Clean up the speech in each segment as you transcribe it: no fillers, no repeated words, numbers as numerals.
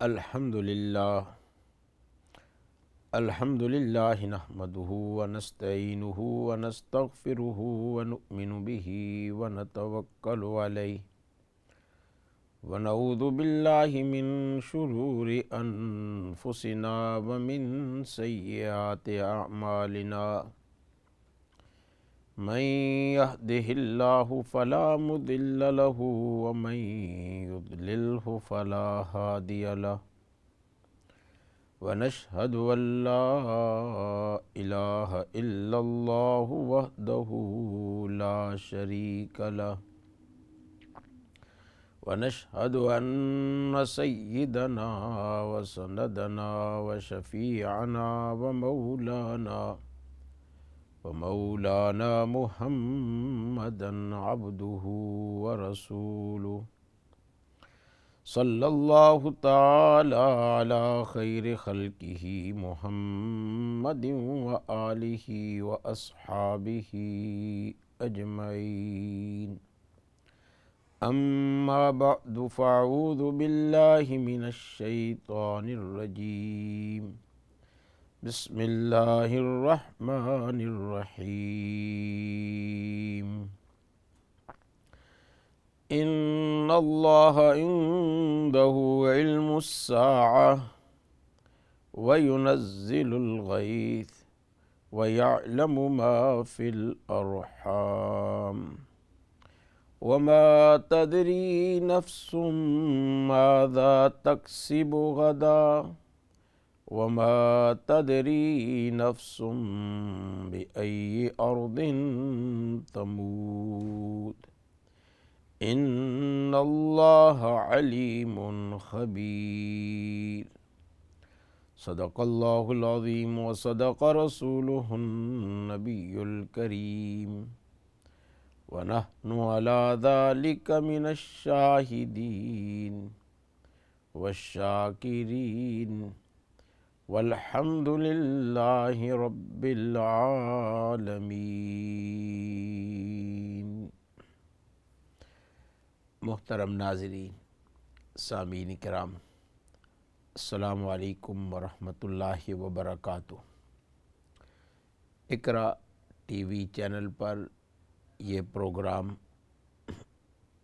الحمد للہ نحمده ونستعینه ونستغفره ونؤمن به ونتوکل علیہ ونعوذ باللہ من شرور انفسنا ومن سیئات اعمالنا من يهده اللہ فلا مضل له ومن يضلله فلا هادی له ونشهد أن لا إله إلا الله وحده لا شريك له ونشهد أن سيدنا وسندنا وشفيعنا ومولانا محمدا عبده ورسوله صلی اللہ تعالی علی خیر خلقہ محمد وآلہ واصحابہ اجمعین اما بعد فاعوذ باللہ من الشیطان الرجیم بسم اللہ الرحمن الرحیم ان اللہ عنده علم الساعة وينزل الغیث ويعلم ما في الأرحام وما تدري نفس ماذا تكسب غدا وما تدري نفس بأي أرض تموت ان اللہ علیم خبیر صدق اللہ العظیم وصدق رسولہ النبی الکریم ونحن علی ذلک من الشاہدین والشاکرین والحمد للہ رب العالمین۔ محترم ناظرین، سامعین کرام، السلام علیکم ورحمۃ اللہ وبرکاتہ۔ اقرا ٹی وی چینل پر یہ پروگرام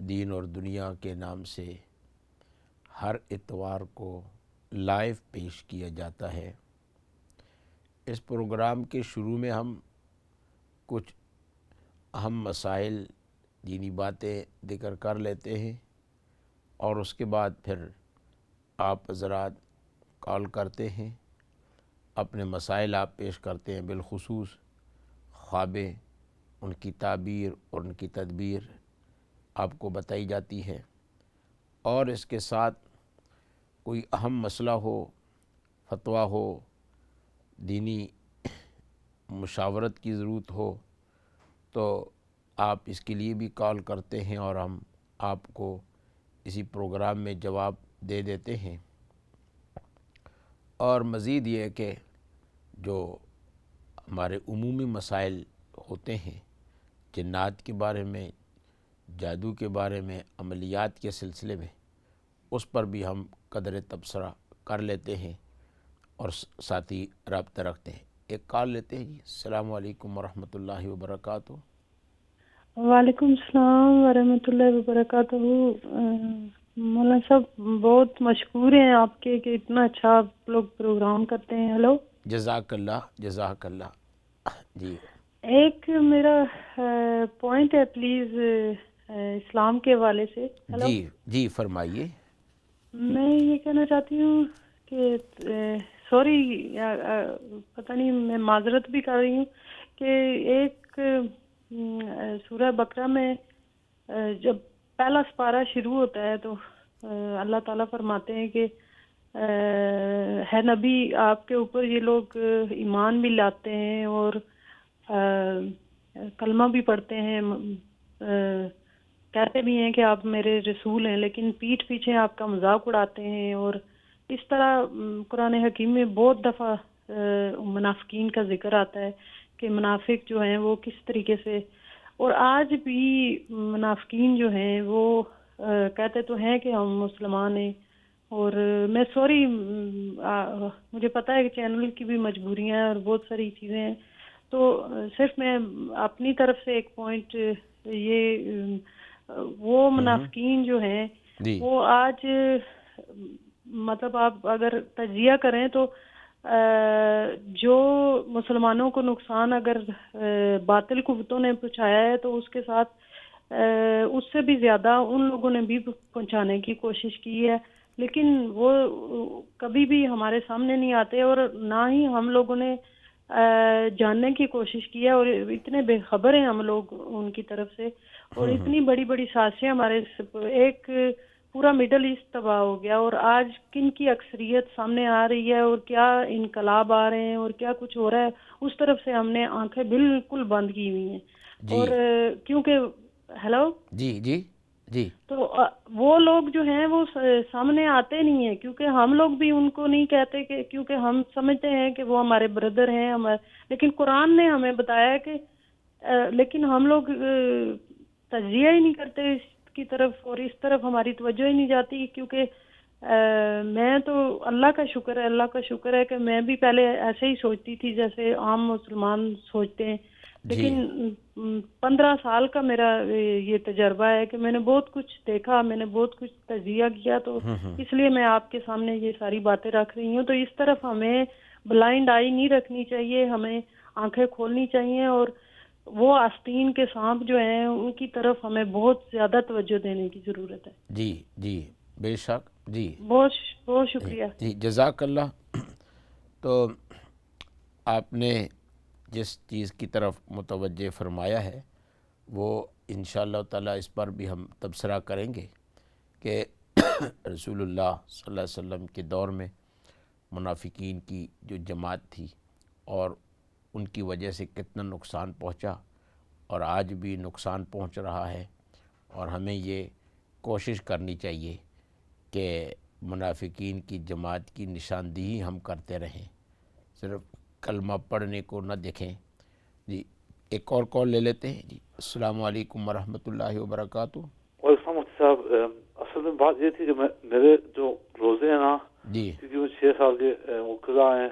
دین اور دنیا کے نام سے ہر اتوار کو لائیو پیش کیا جاتا ہے۔ اس پروگرام کے شروع میں ہم کچھ اہم مسائل، دینی باتیں ذکر کر لیتے ہیں، اور اس کے بعد پھر آپ حضرات کال کرتے ہیں، اپنے مسائل آپ پیش کرتے ہیں، بالخصوص خوابیں، ان کی تعبیر اور ان کی تدبیر آپ کو بتائی جاتی ہے، اور اس کے ساتھ کوئی اہم مسئلہ ہو، فتویٰ ہو، دینی مشاورت کی ضرورت ہو تو آپ اس کے لیے بھی کال کرتے ہیں، اور ہم آپ کو اسی پروگرام میں جواب دے دیتے ہیں۔ اور مزید یہ ہے کہ جو ہمارے عمومی مسائل ہوتے ہیں، جنات کے بارے میں، جادو کے بارے میں، عملیات کے سلسلے میں، اس پر بھی ہم قدر تبصرہ کر لیتے ہیں اور ساتھی رابطہ رکھتے ہیں۔ ایک کال لیتے ہیں۔ جی السلام علیکم ورحمۃ اللہ وبرکاتہ۔ وعلیکم السلام ورحمۃ اللہ وبرکاتہ۔ مولانا صاحب بہت مشکور ہیں آپ کے کہ اتنا اچھا آپ لوگ پروگرام کرتے ہیں۔ ہلو، جزاک اللہ، جزاک اللہ۔ جی ایک میرا پوائنٹ ہے پلیز اسلام کے حوالے سے۔ ہلو جی فرمائیے۔ میں یہ کہنا چاہتی ہوں کہ سوری پتہ نہیں، میں معذرت بھی کر رہی ہوں کہ ایک سورہ بقرہ میں جب پہلا سپارہ شروع ہوتا ہے تو اللہ تعالیٰ فرماتے ہیں کہ ہے نبی آپ کے اوپر یہ لوگ ایمان بھی لاتے ہیں اور کلمہ بھی پڑھتے ہیں، کہتے بھی ہیں کہ آپ میرے رسول ہیں، لیکن پیٹھ پیچھے آپ کا مذاق اڑاتے ہیں۔ اور اس طرح قرآن حکیم میں بہت دفعہ منافقین کا ذکر آتا ہے کہ منافق جو ہیں وہ کس طریقے سے، اور آج بھی منافقین جو ہیں وہ کہتے تو ہیں کہ ہم مسلمان ہیں، اور میں سوری، مجھے پتہ ہے کہ چینل کی بھی مجبوریاں ہیں اور بہت ساری چیزیں ہیں، تو صرف میں اپنی طرف سے ایک پوائنٹ یہ وہ منافقین جو ہیں جی وہ آج مطلب آپ اگر تجزیہ کریں تو جو مسلمانوں کو نقصان اگر باطل قوتوں نے پہنچایا ہے تو اس کے ساتھ اس سے بھی زیادہ ان لوگوں نے بھی پہنچانے کی کوشش کی ہے، لیکن وہ کبھی بھی ہمارے سامنے نہیں آتے اور نہ ہی ہم لوگوں نے جاننے کی کوشش کی ہے، اور اتنے بے خبر ہیں ہم لوگ ان کی طرف سے، اور اتنی بڑی بڑی سازشیں ہمارے ایک پورا مڈل ایسٹ تباہ ہو گیا، اور آج کن کی اکثریت سامنے آ رہی ہے اور کیا انقلاب آ رہے ہیں اور کیا کچھ ہو رہا ہے، اس طرف سے ہم نے آنکھیں بالکل بند کی ہوئی ہیں، جی اور کیونکہ ہیلو جی جی جی تو وہ لوگ جو ہیں وہ سامنے آتے نہیں ہیں، کیونکہ ہم لوگ بھی ان کو نہیں کہتے کہ کیونکہ ہم سمجھتے ہیں کہ وہ ہمارے بردر ہیں لیکن قرآن نے ہمیں بتایا کہ لیکن ہم لوگ تجزیہ ہی نہیں کرتے اس کی طرف، اور اس طرف ہماری توجہ ہی نہیں جاتی، کیونکہ میں تو اللہ کا شکر ہے کہ میں بھی پہلے ایسے ہی سوچتی تھی جیسے عام مسلمان سوچتے ہیں، جی لیکن 15 سال کا میرا یہ تجربہ ہے کہ میں نے بہت کچھ دیکھا، میں نے بہت کچھ تجزیہ کیا، تو اس لیے میں آپ کے سامنے یہ ساری باتیں رکھ رہی ہوں، تو اس طرف ہمیں بلائنڈ آئی نہیں رکھنی چاہیے، ہمیں آنکھیں کھولنی چاہیے، اور وہ آستین کے سانپ جو ہیں ان کی طرف ہمیں بہت زیادہ توجہ دینے کی ضرورت ہے۔ جی جی بے شک جی بہت بہت شکریہ۔ جی جزاک اللہ۔ تو آپ نے جس چیز کی طرف متوجہ فرمایا ہے وہ انشاءاللہ تعالیٰ اس پر بھی ہم تبصرہ کریں گے کہ رسول اللہ صلی اللہ علیہ وسلم کے دور میں منافقین کی جو جماعت تھی اور ان کی وجہ سے کتنا نقصان پہنچا اور آج بھی نقصان پہنچ رہا ہے، اور ہمیں یہ کوشش کرنی چاہیے کہ منافقین کی جماعت کی نشاندہی ہم کرتے رہیں، صرف کلمہ پڑھنے کو نہ دیکھیں۔ جی ایک اور کال لے لیتے ہیں۔ جی السلام علیکم ورحمۃ اللہ وبرکاتہ۔ وعلیکم السلام صاحب، اصل میں بات یہ تھی کہ میرے جو روزے ہیں نا، جی کیونکہ وہ 6 سال کے قضا ہیں،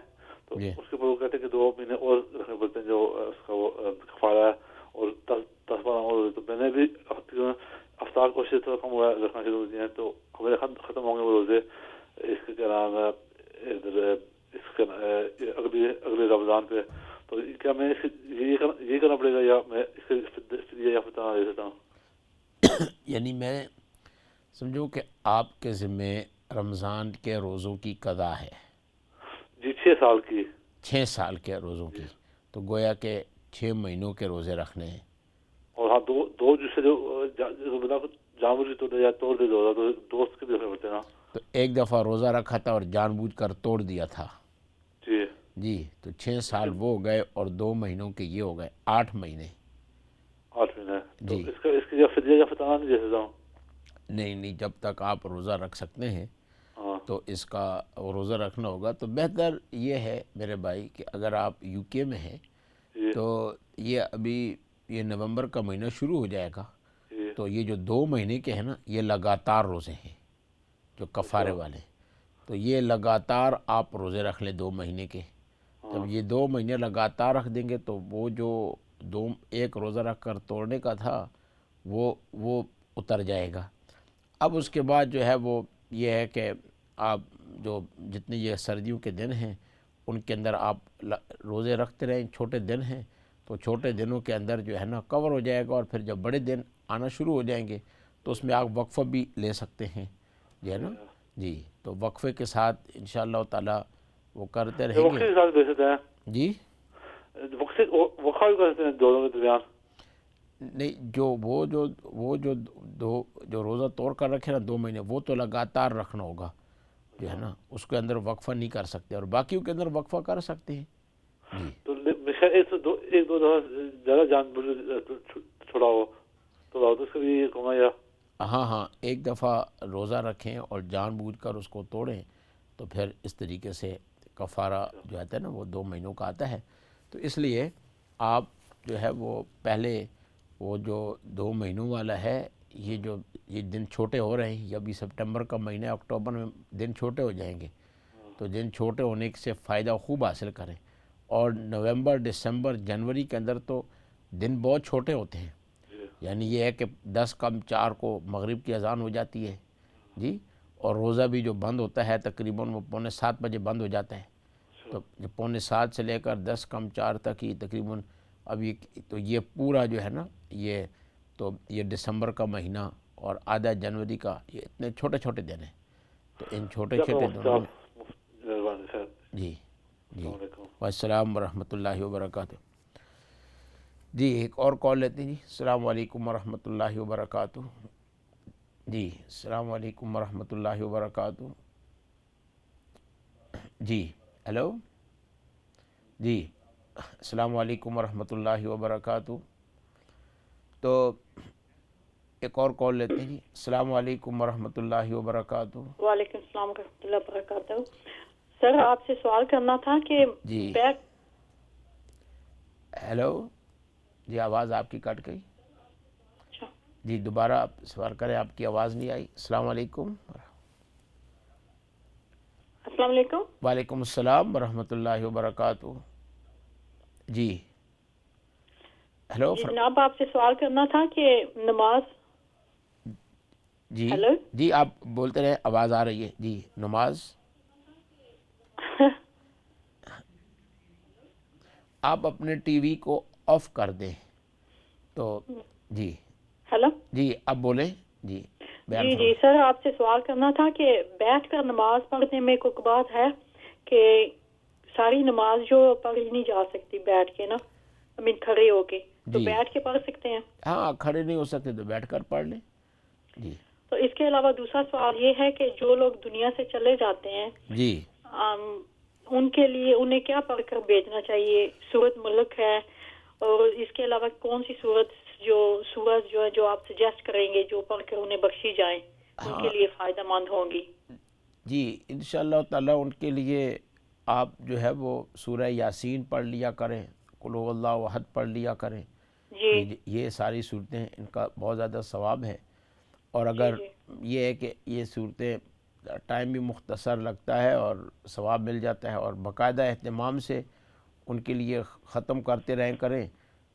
تو جی اس کے اوپر وہ کہتے ہیں کہ 2 مہینے اور رکھنے پڑتے ہیں، جو اس کا وہ کفارہ ہے، اور 10-12 اور، تو میں نے بھی افطار کو سے کم ہوا رکھنا شروع کیا ہے، تو ہمارے ختم ہوں گے وہ روزے، اس کے کیا نام ہے ادھر اس کے اگلے رمضان پہ، تو کیا میں یہ کرنا پڑے گا یا میں اس کے فدیہ یا فتح دے سکتا ہوں؟ یعنی میں سمجھو کہ آپ کے ذمے رمضان کے روزوں کی قضا ہے؟ جی 6 سال کی۔ 6 سال کے روزوں کی، تو گویا کہ 6 مہینوں کے روزے رکھنے ہیں۔ اور ہاں دو جس سے جو بتا جان بوجھ کے توڑ دے دو تو دوست کے بھی رکھنے پڑتے ہیں نا۔ تو ایک دفعہ روزہ رکھا تھا اور جان بوجھ کر توڑ دیا تھا، جی جی تو 6 سال وہ ہو گئے اور 2 مہینوں کے یہ ہو گئے 8 مہینے۔ 8 مہینے، تو جی اس کی فدیہ یا فتح نہیں دے سکتا ہوں؟ نہیں، جب تک آپ روزہ رکھ سکتے ہیں ہاں تو اس کا روزہ رکھنا ہوگا۔ تو بہتر یہ ہے میرے بھائی کہ اگر آپ یو کے میں ہیں جی تو یہ ابھی یہ نومبر کا مہینہ شروع ہو جائے گا، جی تو یہ جو 2 مہینے کے ہیں نا یہ لگاتار روزے ہیں جو کفارے والے، تو یہ لگاتار آپ روزے رکھ لیں 2 مہینے کے۔ جب یہ 2 مہینے لگاتار رکھ دیں گے تو وہ جو ایک روزہ رکھ کر توڑنے کا تھا وہ اتر جائے گا۔ اب اس کے بعد جو ہے وہ یہ ہے کہ آپ جو جتنے یہ سردیوں کے دن ہیں ان کے اندر آپ روزے رکھتے رہیں، چھوٹے دن ہیں تو چھوٹے دنوں کے اندر جو ہے نا کور ہو جائے گا، اور پھر جب بڑے دن آنا شروع ہو جائیں گے تو اس میں آپ وقفہ بھی لے سکتے ہیں، جو ہے نا جی، تو وقفے کے ساتھ انشاءاللہ تعالیٰ وہ کرتے رہیں وقت گے۔ کے ساتھ دے سکتے ہیں؟ جی وقفہ بھی کر سکتے ہیں دونوں کے درمیان؟ نہیں، جو روزہ توڑ کر رکھے نا 2 مہینے، وہ تو لگاتار رکھنا ہوگا، جو ہے نا اس کے اندر وقفہ نہیں کر سکتے، اور باقیوں کے اندر وقفہ کر سکتے ہیں۔ جی تو ایک دو دفعہ زیادہ جان بوجھ چھوڑا ہو تو اس کا بھی یہ کہوں گا یا؟ ہاں ایک دفعہ روزہ رکھیں اور جان بوجھ کر اس کو توڑیں تو پھر اس طریقے سے کفارہ جو آتا ہے نا وہ 2 مہینوں کا آتا ہے۔ تو اس لیے آپ جو ہے وہ پہلے وہ جو 2 مہینوں والا ہے یہ جو یہ دن چھوٹے ہو رہے ہیں، ابھی سپٹمبر کا مہینہ ہے، اکتوبر میں دن چھوٹے ہو جائیں گے، تو دن چھوٹے ہونے سے فائدہ خوب حاصل کریں. اور نومبر، دسمبر، جنوری کے اندر تو دن بہت چھوٹے ہوتے ہیں. یعنی یہ ہے کہ 10:04 کو مغرب کی اذان ہو جاتی ہے جی، اور روزہ بھی جو بند ہوتا ہے تقریباً وہ 6:45 بجے بند ہو جاتا ہے. تو 6:45 سے لے کر 10:04 تک ہی تقریباً ابھی تو یہ پورا جو ہے نا یہ دسمبر کا مہینہ اور آدھا جنوری کا، یہ اتنے چھوٹے چھوٹے دن ہیں. تو ان چھوٹے چھوٹے دنوں میں جی جی. والسلام ورحمۃ اللہ وبرکاتہ. جی ایک اور کال لیتے ہیں جی. السلام علیکم ورحمۃ اللہ وبرکاتہ. جی السلام علیکم ورحمۃ اللہ وبرکاتہ. جی ہیلو. جی السلام علیکم ورحمۃ اللہ وبرکاتہ. تو ایک اور کال لیتے ہیں جی. السلام علیکم ورحمۃ اللہ وبرکاتہ. وعلیکم السلام ورحمۃ اللہ وبرکاتہ. سر آپ سے سوال کرنا تھا کہ جی ہیلو. جی آواز آپ کی کٹ گئی. اچھا جی دوبارہ آپ سوال کریں، آپ کی آواز نہیں آئی. السلام علیکم. السلام علیکم. وعلیکم السلام ورحمۃ اللہ وبرکاتہ. جی ہیلو. جی جناب آپ سے سوال کرنا تھا کہ نماز. جی ہیلو. جی آپ بولتے رہے، آواز آ رہی ہے. جی نماز آپ اپنے ٹی وی کو آف کر دیں تو جی. ہیلو. جی اب بولیں. جی بیان جی فرمائیں. سر آپ سے سوال کرنا تھا کہ بیٹھ کر نماز پڑھنے میں کوئی بات ہے کہ ساری نماز جو پڑھی نہیں جا سکتی بیٹھ کے نا، کھڑے ہو کے، تو جی بیٹھ کے پڑھ سکتے ہیں؟ ہاں کھڑے نہیں ہو سکتے تو بیٹھ کر پڑھ لیں. جی تو اس کے علاوہ دوسرا سوال یہ ہے کہ جو لوگ دنیا سے چلے جاتے ہیں جی ان کے لیے انہیں کیا پڑھ کر بھیجنا چاہیے؟ سورۃ ملک ہے، اور اس کے علاوہ کون سی سورت جو ہے جو آپ سجیسٹ کریں گے جو پڑھ کر انہیں بخشی جائیں، ان کے لیے فائدہ مند ہوں گی؟ جی انشاءاللہ تعالیٰ ان کے لیے آپ جو ہے وہ سورہ یاسین پڑھ لیا کریں، قل هو اللہ احد پڑھ لیا کریں. جی یہ ساری صورتیں ان کا بہت زیادہ ثواب ہے. اور اگر یہ ہے کہ یہ صورتیں ٹائم بھی مختصر لگتا ہے اور ثواب مل جاتا ہے، اور باقاعدہ اہتمام سے ان کے لیے ختم کرتے رہیں کریں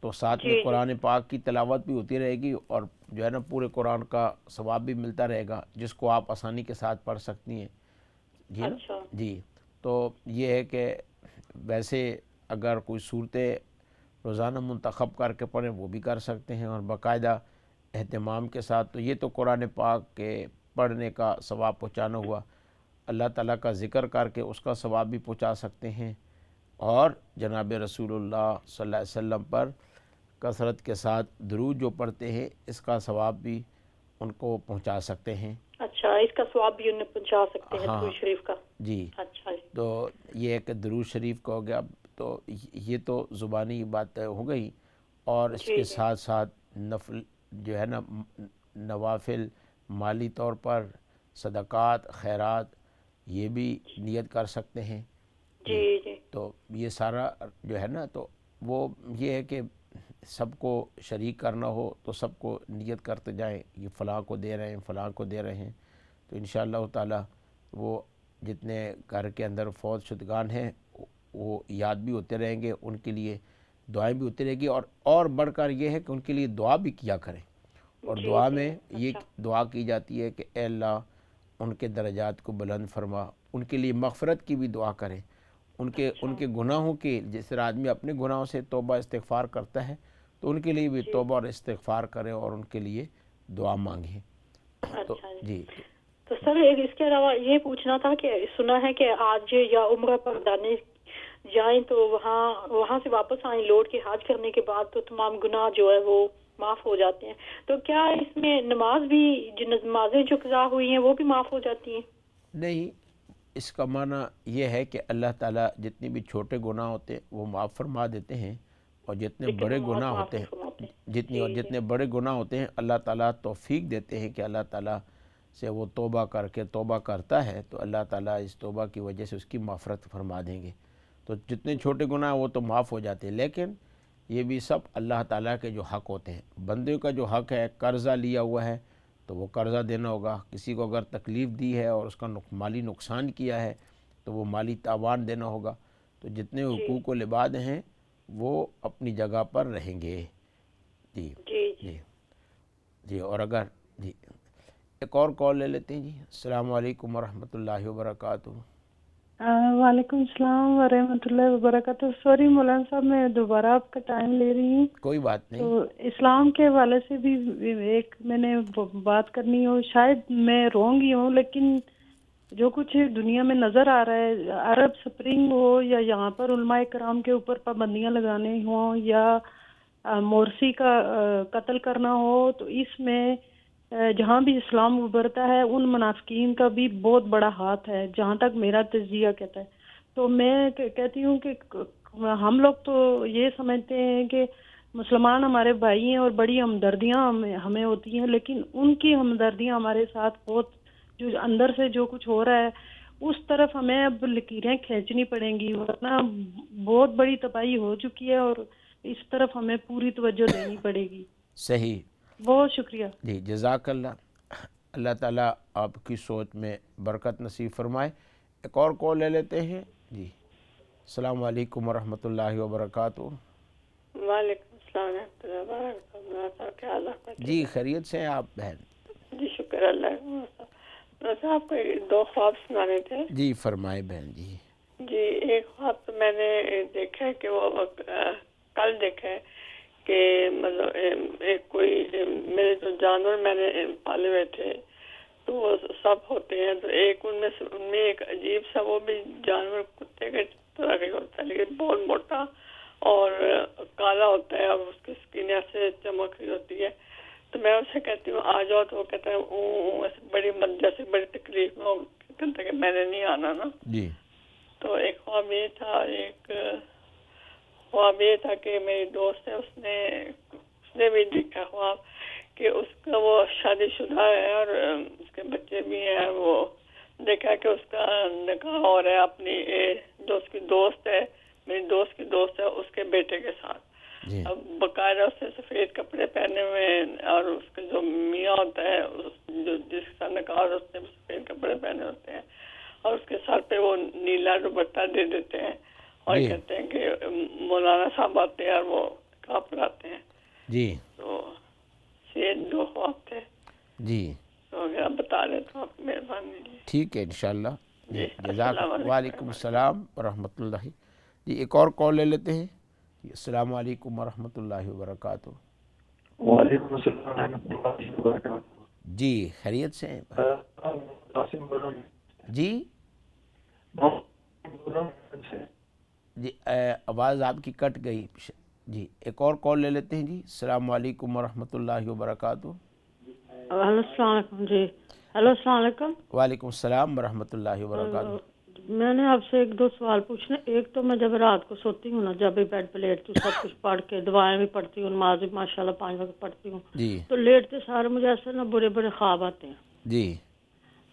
تو ساتھ میں قرآن پاک کی تلاوت بھی ہوتی رہے گی، اور جو ہے نا پورے قرآن کا ثواب بھی ملتا رہے گا، جس کو آپ آسانی کے ساتھ پڑھ سکتی ہیں. جی نا. جی تو یہ ہے کہ ویسے اگر کوئی صورتیں روزانہ منتخب کر کے پڑھیں وہ بھی کر سکتے ہیں، اور باقاعدہ اہتمام کے ساتھ. تو یہ تو قرآن پاک کے پڑھنے کا ثواب پہنچانا ہوا. اللہ تعالیٰ کا ذکر کر کے اس کا ثواب بھی پہنچا سکتے ہیں، اور جناب رسول اللہ صلی اللہ علیہ وسلم پر کثرت کے ساتھ درود جو پڑھتے ہیں اس کا ثواب بھی ان کو پہنچا سکتے ہیں. اچھا اس کا ثواب بھی انہیں پہنچا سکتے ہیں درود شریف کا. جی اچھا جی. تو یہ ہے کہ درود شریف کا ہو گیا. تو یہ تو زبانی بات ہو گئی، اور اس کے ساتھ ساتھ نفل جو ہے نا نوافل مالی طور پر صدقات خیرات یہ بھی نیت کر سکتے ہیں. جی جی. تو یہ سارا جو ہے نا تو وہ یہ ہے کہ سب کو شریک کرنا ہو تو سب کو نیت کرتے جائیں، یہ فلاں کو دے رہے ہیں فلاں کو دے رہے ہیں. تو انشاءاللہ تعالی وہ جتنے گھر کے اندر فوت شدگان ہیں وہ یاد بھی ہوتے رہیں گے، ان کے لیے دعائیں بھی ہوتی رہے گی. اور بڑھ کر یہ ہے کہ ان کے لیے دعا بھی کیا کریں. اور دعا میں یہ دعا کی جاتی ہے کہ اے اللہ ان کے درجات کو بلند فرما، ان کے لیے مغفرت کی بھی دعا کریں. ان کے گناہوں کی، جس طرح آدمی اپنے گناہوں سے توبہ استغفار کرتا ہے تو ان کے لیے بھی توبہ اور استغفار کریں اور ان کے لیے دعا مانگیں. تو جی تو سر اس کے علاوہ یہ پوچھنا تھا کہ سنا ہے کہ آج یا عمرہ پر جائیں تو وہاں سے واپس آئیں لوٹ کے حج کرنے کے بعد تو تمام گناہ جو ہے وہ معاف ہو جاتے ہیں. تو کیا اس میں نمازیں جو قضا ہوئی ہیں وہ بھی معاف ہو جاتی ہیں؟ نہیں، اس کا معنی یہ ہے کہ اللہ تعالیٰ جتنے بھی چھوٹے گناہ ہوتے ہیں وہ معاف فرما دیتے ہیں، اور جتنے بڑے گناہ ہوتے ہیں جتنے بڑے گناہ ہوتے ہیں اللہ تعالیٰ توفیق دیتے ہیں کہ اللہ تعالیٰ سے وہ توبہ کر کے توبہ کرتا ہے تو اللہ تعالیٰ اس توبہ کی وجہ سے اس کی مغفرت فرما دیں گے. تو جتنے چھوٹے گناہ وہ تو معاف ہو جاتے ہیں، لیکن یہ بھی سب اللہ تعالیٰ کے جو حق ہوتے ہیں. بندے کا جو حق ہے، قرضہ لیا ہوا ہے تو وہ قرضہ دینا ہوگا. کسی کو اگر تکلیف دی ہے اور اس کا مالی نقصان کیا ہے تو وہ مالی تاوان دینا ہوگا. تو جتنے حقوق و لباد ہیں وہ اپنی جگہ پر رہیں گے. جی جی جی. اور اگر جی ایک اور کال لے لیتے ہیں. جی السلام علیکم ورحمۃ اللہ وبرکاتہ. وعلیکم السلام ورحمۃ اللہ وبرکاتہ. سوری مولانا صاحب، میں دوبارہ آپ کا ٹائم لے رہی ہوں. کوئی بات نہیں. تو اسلام کے حوالے سے بھی ایک میں نے بات کرنی ہو، شاید میں رونگ ہی ہوں، لیکن جو کچھ دنیا میں نظر آ رہا ہے، عرب سپرنگ ہو یا یہاں پر علماء کرام کے اوپر پابندیاں لگانے ہوں یا مورسی کا قتل کرنا ہو، تو اس میں جہاں بھی اسلام ابھرتا ہے ان منافقین کا بھی بہت بڑا ہاتھ ہے، جہاں تک میرا تجزیہ کہتا ہے. تو میں کہتی ہوں کہ ہم لوگ تو یہ سمجھتے ہیں کہ مسلمان ہمارے بھائی ہیں اور بڑی ہمدردیاں ہمیں ہوتی ہیں، لیکن ان کی ہمدردیاں ہمارے ساتھ بہت، جو اندر سے جو کچھ ہو رہا ہے اس طرف ہمیں اب لکیریں کھینچنی پڑیں گی، ورنہ بہت بڑی تباہی ہو چکی ہے اور اس طرف ہمیں پوری توجہ دینی پڑے گی. صحیح. بہت شکریہ. جی جزاک اللہ. اللہ تعالیٰ آپ کی سوچ میں برکت نصیب فرمائے. ایک اور کال لے لیتے ہیں. جی السلام علیکم ورحمۃ اللہ وبرکاتہ. وعلیکم السلام ورحمۃ اللہ وبرکاتہ. کیا حال ہے؟ جی خیریت سے ہیں آپ بہن؟ جی شکر اللہ کا. آپ کو 2 خواب سنانے تھے. جی فرمائے بہن. جی جی ایک خواب تو میں نے دیکھا ہے کہ وہ کل دیکھا ہے کہ مطلب ایک کوئی میرے جو جانور میں نے پالے ہوئے تھے تو وہ سب ہوتے ہیں، تو ایک ان میں ایک عجیب سا وہ بھی جانور کتے کے طرح کا ہوتا ہے، لیکن بہت موٹا اور کالا ہوتا ہے اور اس کی اسکن ایسے چمک رہی ہوتی ہے. تو میں اسے کہتی ہوں آ جاؤ، تو وہ کہتا ہے بڑی جیسے بڑی تکلیف میں کہتا ہے کہ میں نے نہیں آنا نا. جی. تو ایک خواب یہ تھا، ایک خواب یہ تھا کہ میری دوست ہے، اس نے بھی دیکھا خواب کہ اس کا وہ شادی شدہ ہے اور اس کے بچے بھی ہیں. وہ دیکھا کہ اس کا نکاح ہو رہا ہے اپنی جو اس کی دوست ہے، میری دوست کی دوست ہے، اس کے بیٹے کے ساتھ. جی. اب باقاعدہ اس نے سفید کپڑے پہنے ہوئے اور اس کے جو میاں ہوتا ہے جو جس کا نکاح اس نے سفید کپڑے پہنے ہوتے ہیں اور اس کے سر پہ وہ نیلا دوپٹہ دے دیتے ہیں اور کہتے ہیں کہ مولانا صاحب آتے ہیں اور وہ نکاح پڑھاتے ہیں. جی. تو یہ 2 خواب تھے. جی. تو اگر آپ بتا دیں تو آپ مہربانی. ٹھیک ہے انشاءاللہ. جی جزاک. وعلیکم السلام ورحمۃ اللہ. جی ایک اور کال لے لیتے ہیں. السلام علیکم ورحمۃ اللہ وبرکاتہ. وعلیکم السلام ورحمۃ اللہ وبرکاتہ. جی خیریت سے ہیں؟ جی جی آواز آپ کی کٹ گئی. جی ایک اور کال لے لیتے ہیں. جی السلام علیکم ورحمۃ اللہ وبرکاتہ. ہلو السلام علیکم. جی ہلو السلام علیکم. وعلیکم السلام ورحمۃ اللہ وبرکاتہ. میں نے آپ سے 1-2 سوال پوچھنے. ایک تو میں جب رات کو سوتی ہوں نا، جب بھی بیڈ پہ لیٹتی ہوں سب کچھ پڑھ کے دعائیں بھی پڑھتی ہوں، نماز بھی ماشاء اللہ 5 وقت پڑھتی ہوں. جی. تو لیٹتے سارے مجھے ایسے نا برے برے خواب آتے ہیں. جی.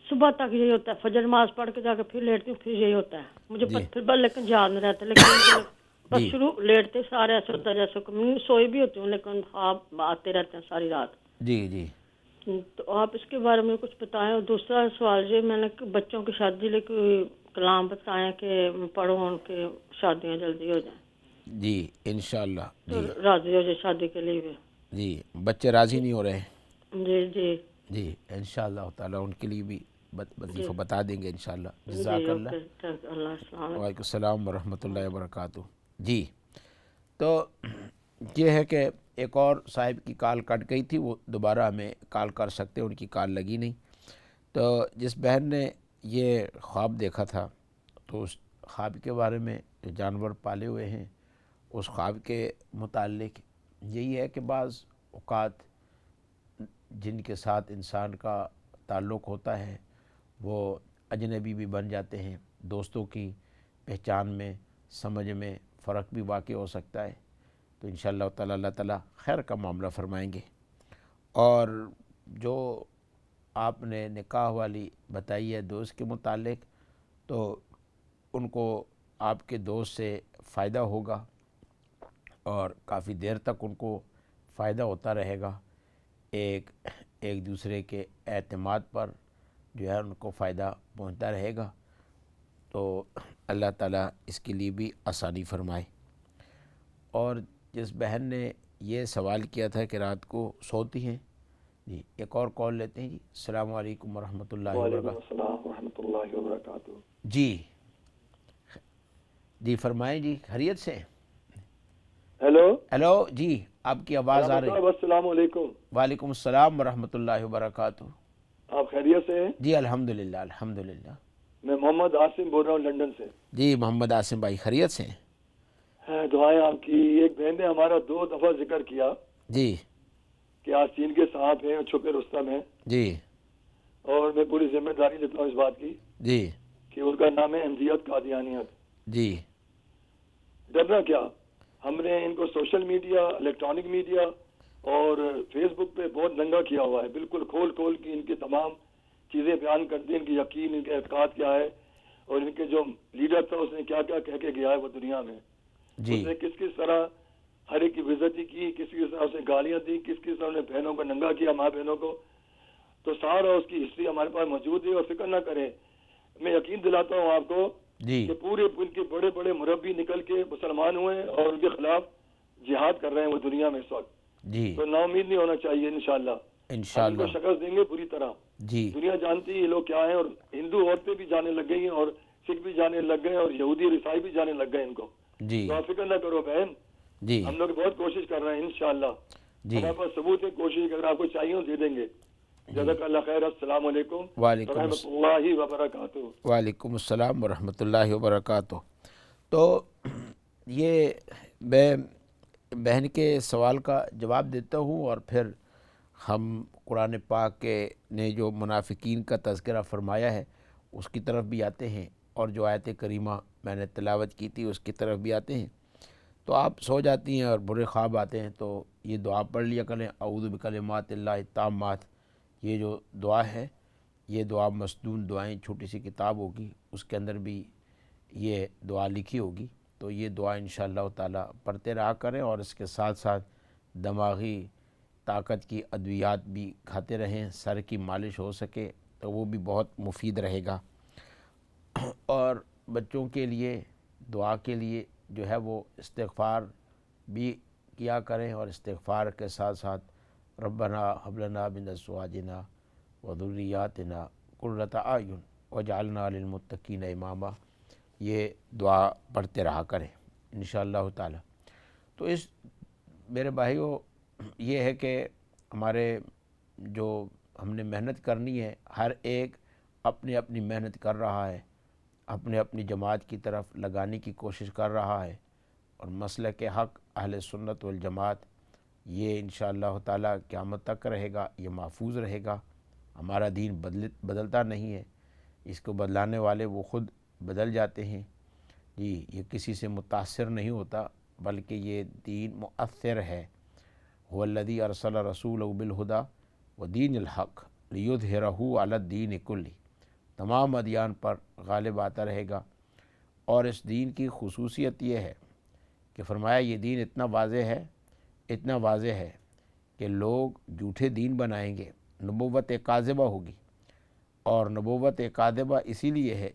صبح تک یہی ہوتا ہے، فجر نماز پڑھ کے جا کے پھر لیٹتی ہوں، پھر یہی ہوتا ہے مجھے پھر لیکن یاد نہیں رہتا. لیکن بس شروع لیٹتے سارے ایسے ہوتا ہے جیسے سوئی بھی ہوتی ہوں لیکن خواب آتے رہتے ہیں ساری رات. جی. جی. تو آپ اس کے بارے میں کچھ بتائیں. اور دوسرا سوال یہ، میں نے بچوں کی شادی لے کے کلام بتایا کہ پڑھو ان کے شادیاں جلدی ہو جائیں. جی انشاءاللہ. تو راضی ہو جائے شادی کے لیے بھی. جی بچے راضی نہیں ہو رہے ہیں. جی جی جی انشاءاللہ تعالیٰ ان کے لیے بھی وظیفہ بتا دیں گے انشاءاللہ. جزاک اللہ. وعلیکم السلام ورحمۃ اللہ وبرکاتہ. جی تو یہ ہے کہ ایک اور صاحب کی کال کٹ گئی تھی، وہ دوبارہ ہمیں کال کر سکتے، ان کی کال لگی نہیں. تو جس بہن نے یہ خواب دیکھا تھا تو اس خواب کے بارے میں جو جانور پالے ہوئے ہیں اس خواب کے متعلق یہی ہے کہ بعض اوقات جن کے ساتھ انسان کا تعلق ہوتا ہے وہ اجنبی بھی بن جاتے ہیں. دوستوں کی پہچان میں سمجھ میں فرق بھی واقع ہو سکتا ہے. تو انشاءاللہ تعالیٰ اللہ تعالیٰ خیر کا معاملہ فرمائیں گے. اور جو آپ نے نکاح والی بتائی ہے دوست کے متعلق، تو ان کو آپ کے دوست سے فائدہ ہوگا اور کافی دیر تک ان کو فائدہ ہوتا رہے گا، ایک دوسرے کے اعتماد پر جو ہے ان کو فائدہ پہنچتا رہے گا، تو اللہ تعالیٰ اس کے لیے بھی آسانی فرمائے۔ اور جس بہن نے یہ سوال کیا تھا کہ رات کو سوتی ہیں، جی ایک اور کال لیتے ہیں۔ جی السلام علیکم ورحمۃ اللہ وبرکاتہ۔ وعلیکم السلام ورحمۃ اللہ وبرکاتہ۔ جی فرمائیں جی، خیریت سے؟ ہیلو جی آپ کی آواز آ رہی ہے۔ السلام علیکم۔ وعلیکم السلام ورحمۃ اللہ وبرکاتہ۔ آپ خیریت سے ہیں؟ جی الحمدللہ الحمدللہ۔ میں محمد عاصم بول رہا ہوں لنڈن سے۔ جی محمد عاصم بھائی خیریت سے ہیں؟ دعائیں آپ کی۔ ایک بہن نے ہمارا 2 دفعہ ذکر کیا جی کہ آستین کے صاحب ہیں اور چھپے رستم ہیں، جی اور میں پوری ذمہ داری لیتا ہوں اس بات کی جی کہ ان کا نام ہے احمدیت قادیانیت۔ جی ڈرنا کیا؟ ہم نے ان کو سوشل میڈیا، الیکٹرانک میڈیا اور فیس بک پہ بہت ننگا کیا ہوا ہے، بالکل کھول کھول کے ان کے تمام چیزیں بیان کرتے ہیں، ان کے یقین، ان کے اعتقاد کیا ہے، اور ان کے جو لیڈر تھا اس نے کیا کیا کہہ کے گیا ہے وہ دنیا میں، جی اس نے کس طرح ہر ایک کی بےعزتی کی، کس طرح اس نے گالیاں دی، کس طرح اس نے بہنوں کو ننگا کیا، ماں بہنوں کو۔ تو سارا اس کی ہسٹری ہمارے پاس موجود ہے، اور فکر نہ کریں، میں یقین دلاتا ہوں آپ کو جی کہ پورے ان کے بڑے بڑے مربی نکل کے مسلمان ہوئے ہیں اور ان کے خلاف جہاد کر رہے ہیں وہ دنیا میں اس وقت۔ جی تو نا امید نہیں ہونا چاہیے، انشاءاللہ ہم ان کو شکست دیں گے پوری طرح۔ جی دنیا جانتی ہے یہ لوگ کیا ہیں، اور ہندو عورتیں بھی جانے لگ گئی ہیں، اور سکھ بھی جانے لگ گئے، اور یہودی اور عیسائی بھی جانے لگ گئے ان کو۔ جی تو آپ فکر نہ کرو بہن، جی ہم لوگ بہت کوشش کر رہے ہیں انشاءاللہ۔ جی ہمارے پاس ثبوت ہے، کوشش اگر آپ کو چاہیے ہم دے دیں گے۔ جزاک اللہ خیر۔ السلام علیکم ورحمۃ اللہ وبرکاتہ۔ وعلیکم السلام ورحمۃ اللہ وبرکاتہ۔ تو یہ میں بہن کے سوال کا جواب دیتا ہوں، اور پھر ہم قرآن پاک کے نے جو منافقین کا تذکرہ فرمایا ہے اس کی طرف بھی آتے ہیں، اور جو آیت کریمہ میں نے تلاوت کی تھی اس کی طرف بھی آتے ہیں۔ تو آپ سو جاتی ہیں اور برے خواب آتے ہیں تو یہ دعا پڑھ لیا کریں، اعوذ بکلمات اللہ التامات۔ یہ جو دعا ہے، یہ دعا مسنون دعائیں چھوٹی سی کتاب ہوگی، اس کے اندر بھی یہ دعا لکھی ہوگی، تو یہ دعا انشاءاللہ تعالیٰ پڑھتے رہا کریں، اور اس کے ساتھ ساتھ دماغی طاقت کی ادویات بھی کھاتے رہیں، سر کی مالش ہو سکے تو وہ بھی بہت مفید رہے گا۔ اور بچوں کے لیے دعا کے لیے جو ہے وہ استغفار بھی کیا کریں، اور استغفار کے ساتھ ساتھ ربنا ہب لنا من ازواجنا وذریاتنا قرۃ اعین واجعلنا للمتقین اماما، یہ دعا پڑھتے رہا کریں انشاءاللہ تعالی۔ تو اس میرے بھائیوں یہ ہے کہ ہمارے جو ہم نے محنت کرنی ہے، ہر ایک اپنی اپنی محنت کر رہا ہے، اپنے اپنی جماعت کی طرف لگانے کی کوشش کر رہا ہے، اور مسلک حق اہل سنت والجماعت یہ انشاءاللہ تعالیٰ قیامت تک رہے گا، یہ محفوظ رہے گا۔ ہمارا دین بدلتا نہیں ہے، اس کو بدلانے والے وہ خود بدل جاتے ہیں، جی یہ کسی سے متاثر نہیں ہوتا، بلکہ یہ دین مؤثر ہے۔ هو الذی ارسل رسولہ بالہدی ودین الحق لیظہرہ علی الدین کلہ، تمام ادیان پر غالب آتا رہے گا۔ اور اس دین کی خصوصیت یہ ہے کہ فرمایا یہ دین اتنا واضح ہے کہ لوگ جھوٹے دین بنائیں گے، نبوت کاذبہ ہوگی، اور نبوت کاذبہ اسی لیے ہے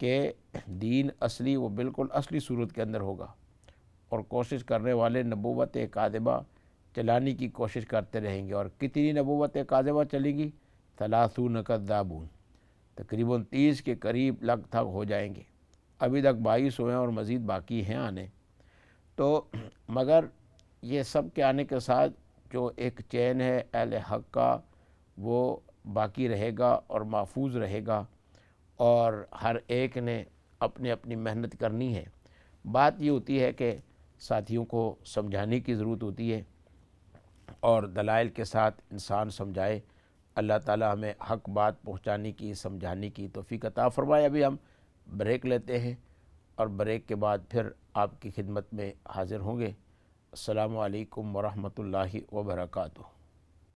کہ دین اصلی وہ بالکل اصلی صورت کے اندر ہوگا، اور کوشش کرنے والے نبوت کاذبہ چلانے کی کوشش کرتے رہیں گے۔ اور کتنی نبوت کاذبہ چلے گی؟ 30 کذابون، تقریباً 30 کے قریب لگ تک ہو جائیں گے، ابھی تک 22 ہوئے ہیں اور مزید باقی ہیں آنے۔ تو مگر یہ سب کے آنے کے ساتھ جو ایک چین ہے اہل حق کا وہ باقی رہے گا اور محفوظ رہے گا، اور ہر ایک نے اپنی اپنی محنت کرنی ہے۔ بات یہ ہوتی ہے کہ ساتھیوں کو سمجھانے کی ضرورت ہوتی ہے، اور دلائل کے ساتھ انسان سمجھائے۔ اللہ تعالی ہمیں حق بات پہنچانے کی، سمجھانے کی توفیق عطا فرمائے۔ ابھی ہم بریک لیتے ہیں، اور بریک کے بعد پھر آپ کی خدمت میں حاضر ہوں گے۔ السلام علیکم ورحمۃ اللہ وبرکاتہ۔